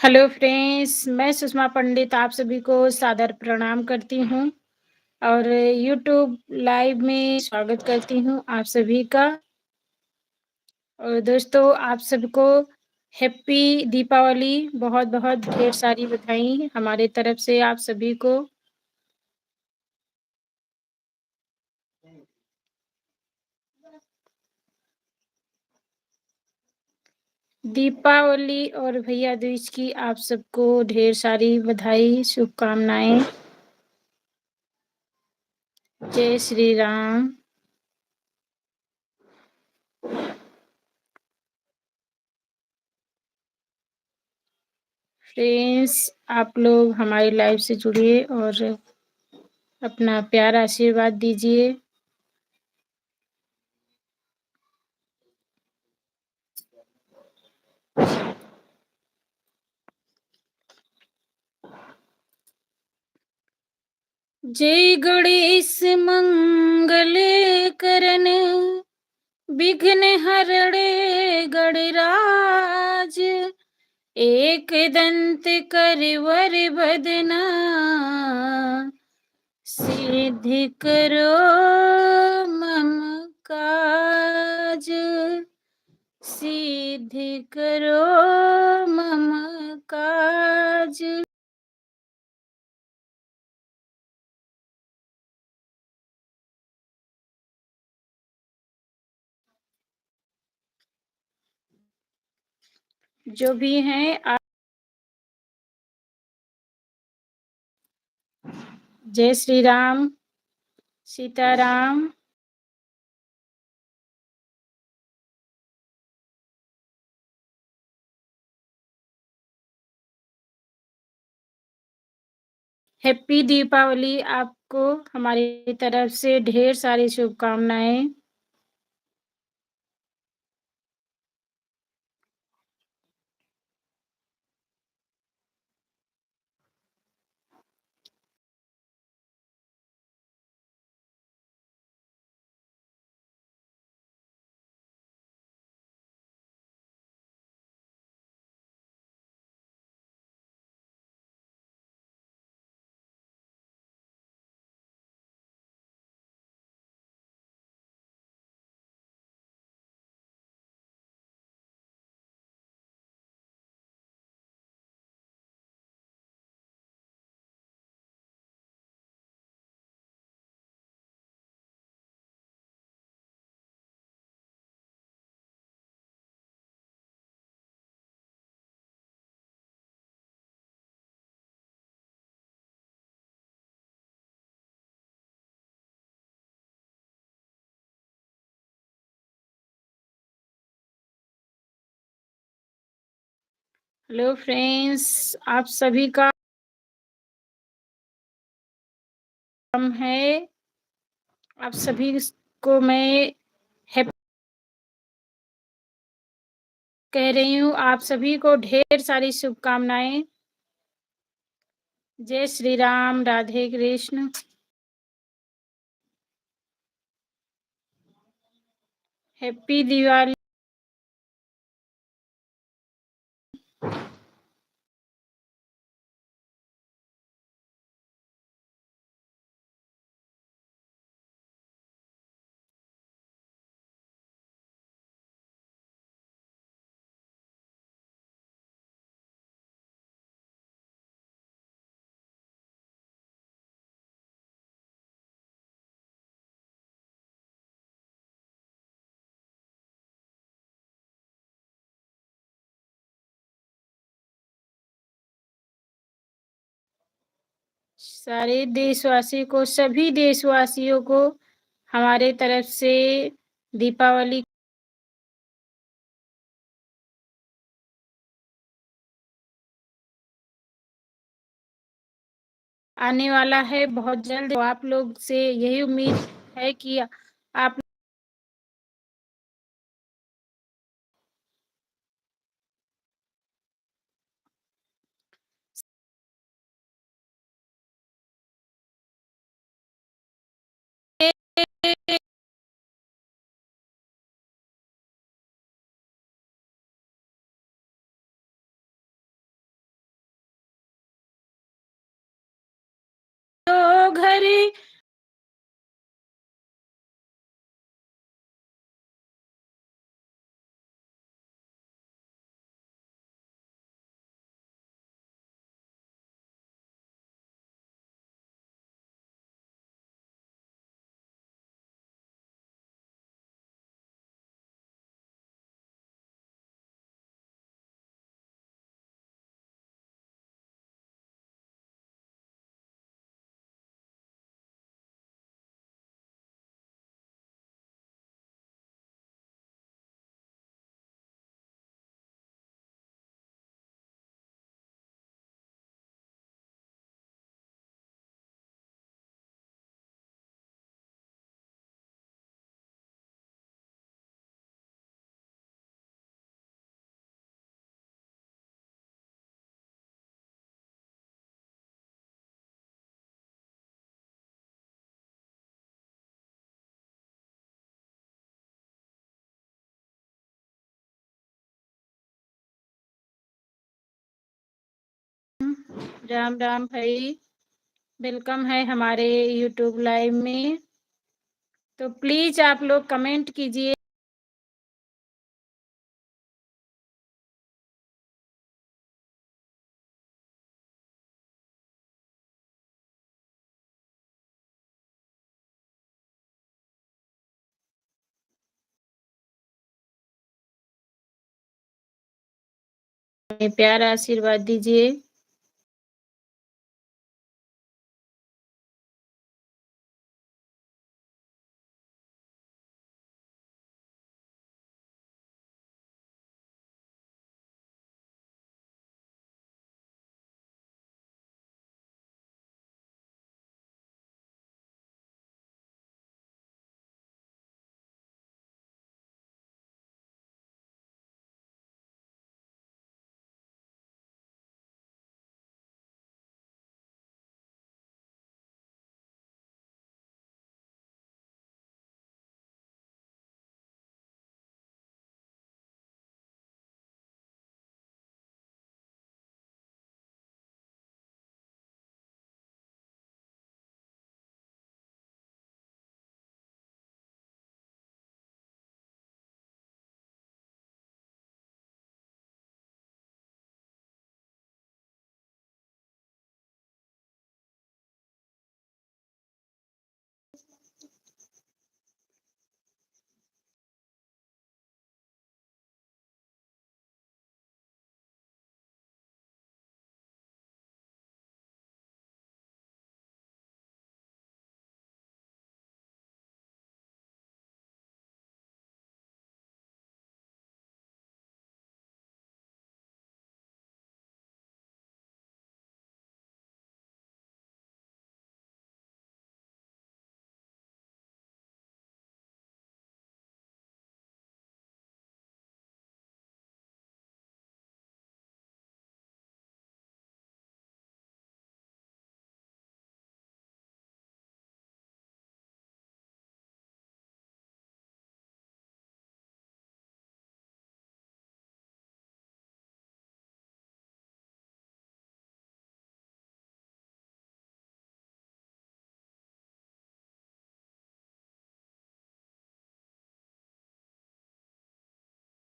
Hello friends, मैं सुषमा पंडित आप सभी को सादर प्रणाम करती हूँ और यूट्यूब लाइव में स्वागत करती हूँ आप सभी का। और दोस्तों आप सबको हैप्पी दीपावली, बहुत-बहुत ढेर सारी बधाई हमारे तरफ से आप सभी को। दीपावली और भैया दूज की आप सबको ढेर सारी बधाई, शुभकामनाएँ। जय श्री राम। फ्रेंड्स आप लोग हमारी लाइव से जुड़िए और अपना प्यारा आशीर्वाद दीजिए। जय गणेश मंगल करन विघ्न हरणे गणराज एक दंत करवर बदना सिद्धि करो मम काज सिद्धि करो मम काज। जो भी हैं आप जय श्री राम, सीताराम। हैप्पी दीपावली आपको हमारी तरफ से ढेर सारी शुभकामनाएँ। हेलो फ्रेंड्स, आप सभी का नाम है। आप सभी को मैं हैप्पी कह रही हूँ। आप सभी को ढेर सारी शुभकामनाएँ। जय श्री राम, राधे कृष्ण। हैप्पी दिवाली। सारे देशवासी को सभी देशवासियों को हमारे तरफ से दीपावली आने वाला है बहुत जल्द। तो आप लोग से यही उम्मीद है कि आप राम राम भाई, वेलकम है हमारे यूट्यूब लाइव में। तो प्लीज आप लोग कमेंट कीजिए। प्यार आशीर्वाद दीजिए।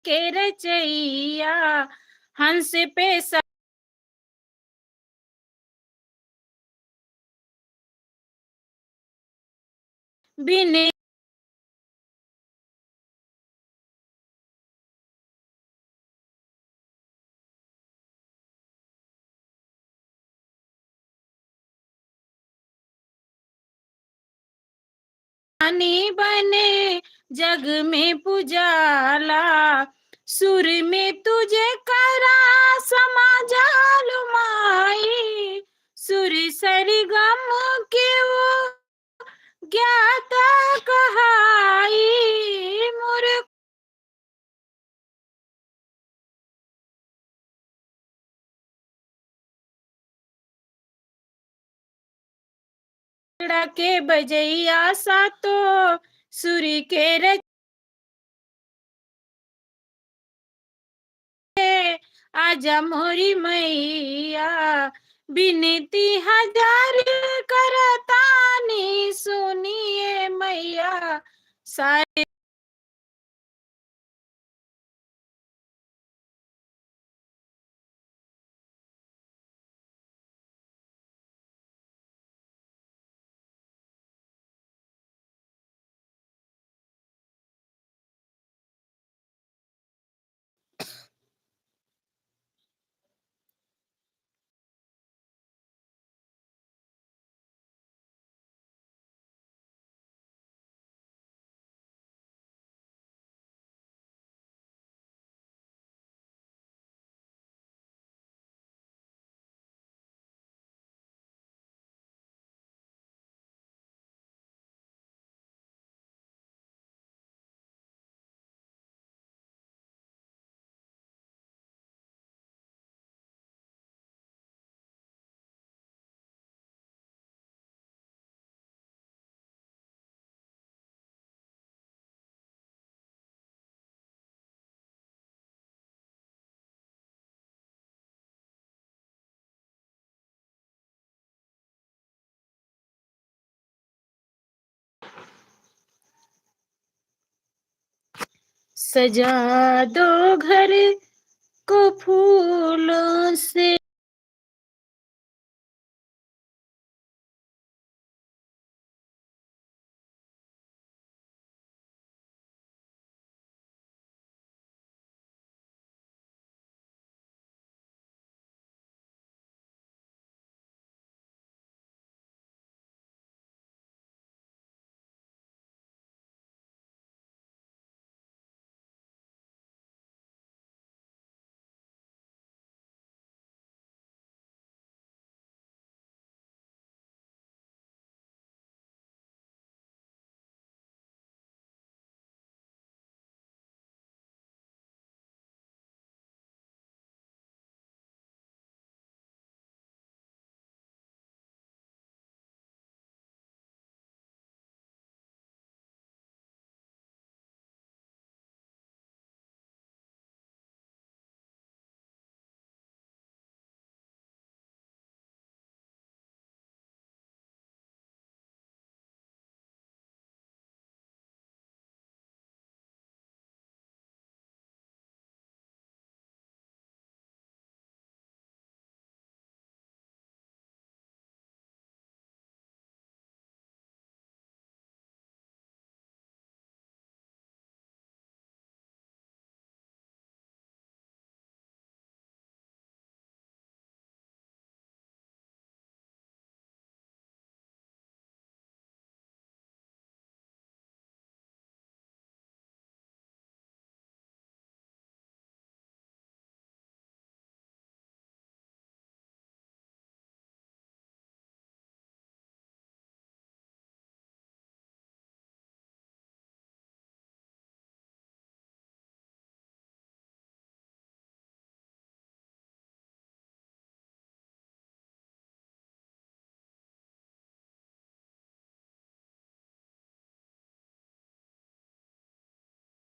के रचैया हंस पे बिने पानी बने जग में पुजाला, सुर में तुझे करा समा जालू माई, सुर सरगम के वो ज्ञाता कहाई, मोर के बजैया सा तो सुर के रचे, आजा मोरी मैया, बिनती हजार करतानी सुनिए मैया, सारे सजा दो घर को फूलों से।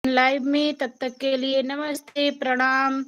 लाइव में, तब तक के लिए नमस्ते, प्रणाम।